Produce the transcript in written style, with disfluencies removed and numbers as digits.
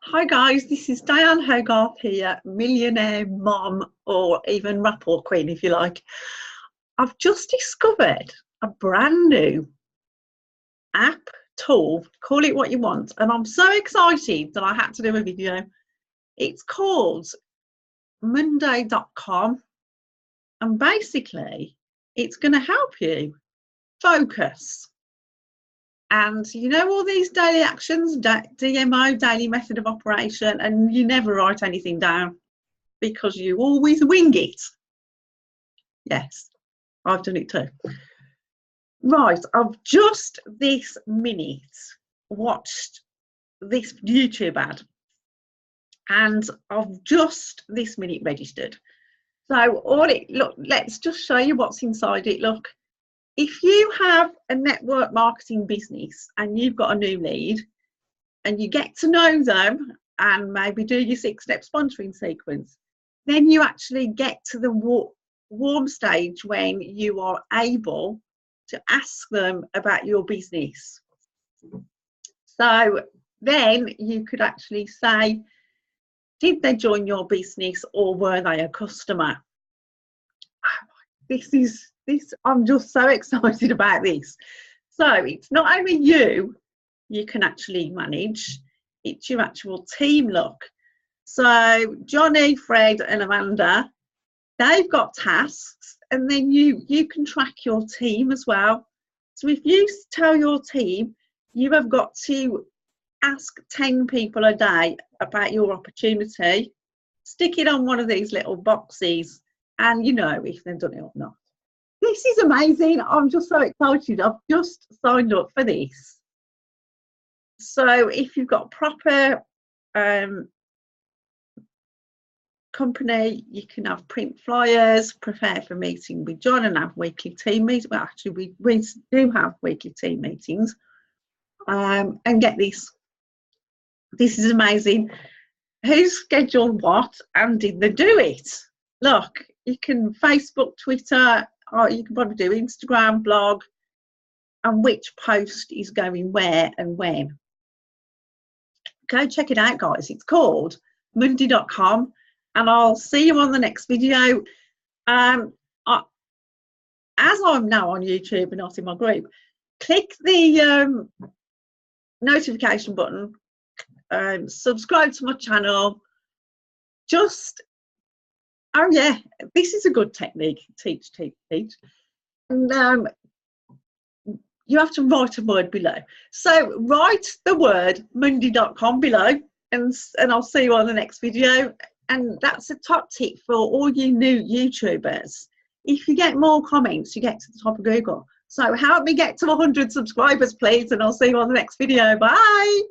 Hi guys, this is Diane Hogarth here, millionaire mom or even rapport queen if you like. I've just discovered a brand new app, tool, call it what you want, and I'm so excited that I had to do a video. It's called Monday.com, and basically it's going to help you focus. And you know all these daily actions, DMO, daily method of operation, and you never write anything down because you always wing it. Yes, I've done it too. Right, I've just this minute watched this YouTube ad and I've just this minute registered. So look, let's just show you what's inside it. Look, if you have a network marketing business and you've got a new lead and you get to know them and maybe do your 6-step sponsoring sequence, then you actually get to the warm stage when you are able to ask them about your business. So then you could actually say, did they join your business or were they a customer? I'm just so excited about this. So it's not only you can actually manage, it's your actual team. Look, so Johnny, Fred and Amanda, they've got tasks, and then you can track your team as well. So if you tell your team you have got to ask 10 people a day about your opportunity, stick it on one of these little boxes and you know if they've done it or not. This is amazing. I'm just so excited. I've just signed up for this. So if you've got proper company, you can have print flyers, prepare for meeting with John and have weekly team meetings. Well, actually we do have weekly team meetings, and get this. This is amazing. Who's scheduled what and did they do it? Look, you can Facebook, Twitter, or you can probably do Instagram, blog, and which post is going where and when. Go check it out, guys. It's called Monday.com, and I'll see you on the next video. As I'm now on YouTube and not in my group, click the notification button, subscribe to my channel. Oh yeah, this is a good technique. Teach. And you have to write a word below. So write the word Monday.com below, and I'll see you on the next video. And that's a top tip for all you new YouTubers. If you get more comments, you get to the top of Google. So help me get to 100 subscribers, please, and I'll see you on the next video. Bye.